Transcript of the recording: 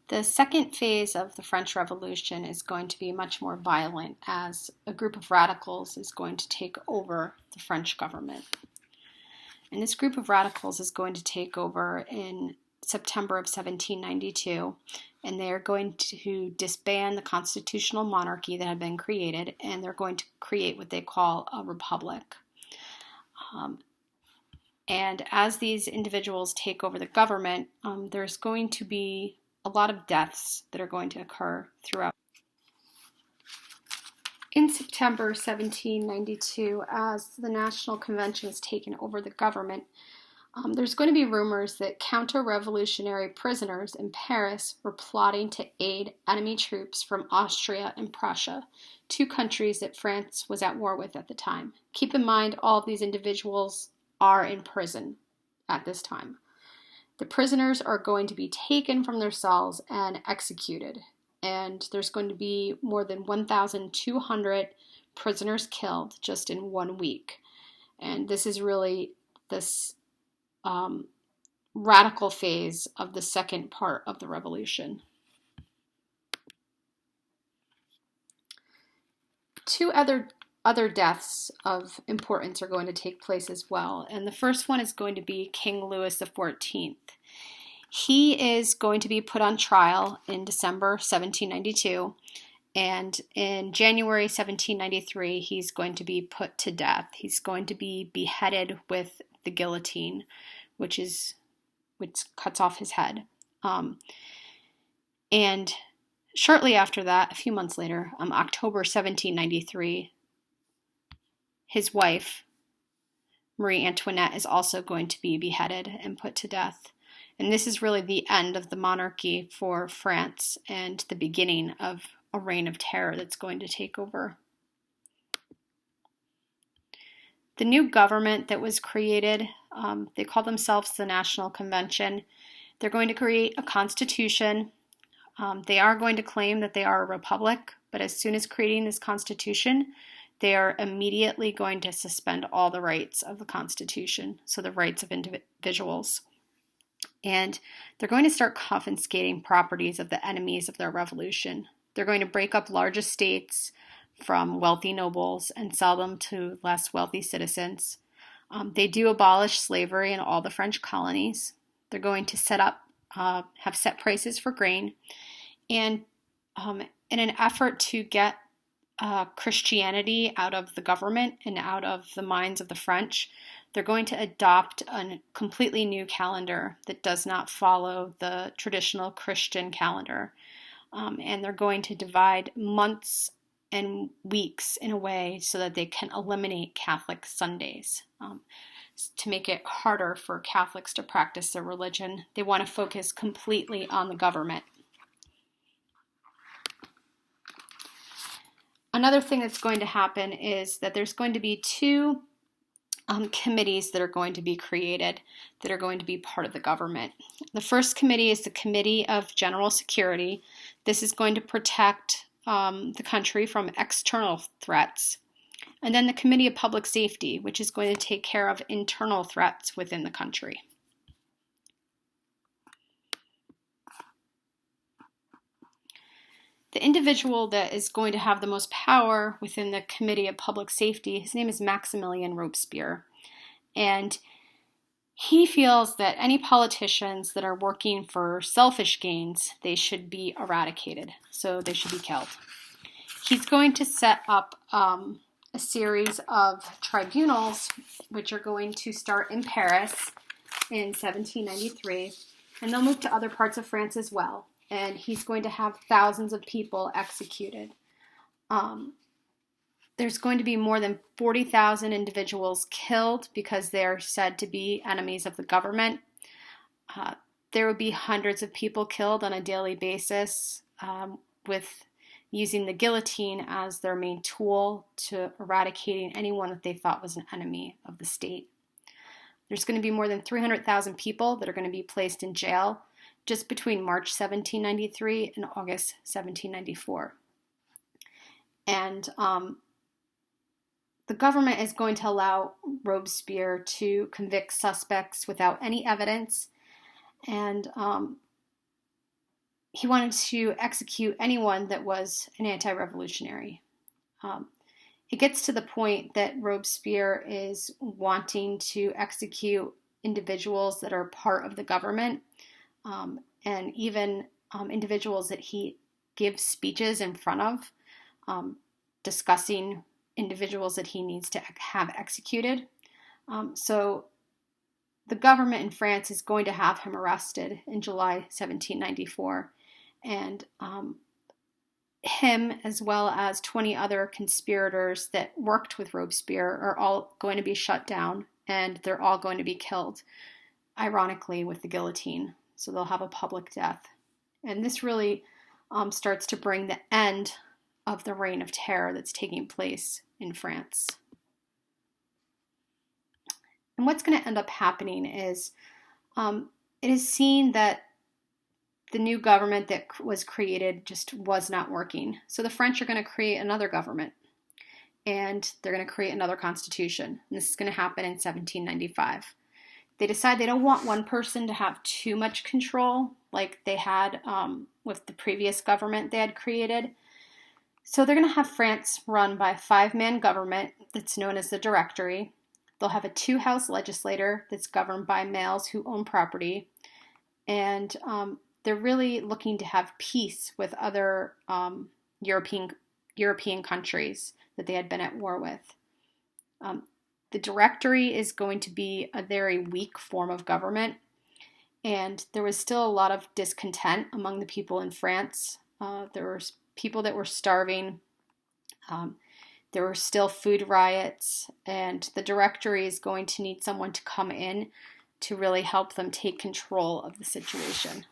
The second phase of the French Revolution is going to be much more violent as a group of radicals is going to take over the French government. And this group of radicals is going to take over in September of 1792, and they're going to disband the constitutional monarchy that had been created, and they're going to create what they call a republic. And as these individuals take over the government, there's going to be a lot of deaths that are going to occur throughout. In September 1792, as the National Convention has taken over the government, there's going to be rumors that counter-revolutionary prisoners in Paris were plotting to aid enemy troops from Austria and Prussia, two countries that France was at war with at the time. Keep in mind, all of these individuals are in prison at this time. The prisoners are going to be taken from their cells and executed, and there's going to be more than 1,200 prisoners killed just in 1 week. And this is really this radical phase of the second part of the revolution. Two other deaths of importance are going to take place as well. And the first one is going to be King Louis XIV. He is going to be put on trial in December 1792. And in January 1793, he's going to be put to death. He's going to be beheaded with the guillotine, which cuts off his head. And shortly after that, a few months later, October 1793, his wife, Marie Antoinette, is also going to be beheaded and put to death. And this is really the end of the monarchy for France and the beginning of a reign of terror that's going to take over. The new government that was created, they call themselves the National Convention. They're going to create a constitution. They are going to claim that they are a republic, but as soon as creating this constitution, they are immediately going to suspend all the rights of the Constitution, so the rights of individuals. And they're going to start confiscating properties of the enemies of their revolution. They're going to break up large estates from wealthy nobles and sell them to less wealthy citizens. They do abolish slavery in all the French colonies. They're going to have set prices for grain. And in an effort to get Christianity out of the government and out of the minds of the French, they're going to adopt a completely new calendar that does not follow the traditional Christian calendar. And they're going to divide months and weeks in a way so that they can eliminate Catholic Sundays. To make it harder for Catholics to practice their religion, they want to focus completely on the government. Another thing that's going to happen is that there's going to be two committees that are going to be created that are going to be part of the government. The first committee is the Committee of General Security. This is going to protect the country from external threats. And then the Committee of Public Safety, which is going to take care of internal threats within the country. The individual that is going to have the most power within the Committee of Public Safety, his name is Maximilien Robespierre. And he feels that any politicians that are working for selfish gains, they should be eradicated. So they should be killed. He's going to set up a series of tribunals, which are going to start in Paris in 1793. And they'll move to other parts of France as well. And he's going to have thousands of people executed. There's going to be more than 40,000 individuals killed because they're said to be enemies of the government. There will be hundreds of people killed on a daily basis with using the guillotine as their main tool to eradicating anyone that they thought was an enemy of the state. There's going to be more than 300,000 people that are going to be placed in jail just between March 1793 and August 1794. And the government is going to allow Robespierre to convict suspects without any evidence. And he wanted to execute anyone that was an anti-revolutionary. It gets to the point that Robespierre is wanting to execute individuals that are part of the government, and even individuals that he gives speeches in front of, discussing individuals that he needs to have executed. So the government in France is going to have him arrested in July 1794, and him, as well as 20 other conspirators that worked with Robespierre, are all going to be shut down, and they're all going to be killed, ironically, with the guillotine. So they'll have a public death. And this really starts to bring the end of the reign of terror that's taking place in France. And what's going to end up happening is it is seen that the new government that was created just was not working. So the French are going to create another government, and they're going to create another constitution. And this is going to happen in 1795. They decide they don't want one person to have too much control like they had with the previous government they had created. So they're going to have France run by a 5-man government that's known as the Directory. They'll have a 2-house legislature that's governed by males who own property. And they're really looking to have peace with other European countries that they had been at war with. The Directory is going to be a very weak form of government, and there was still a lot of discontent among the people in France. There were people that were starving. There were still food riots, and the Directory is going to need someone to come in to really help them take control of the situation.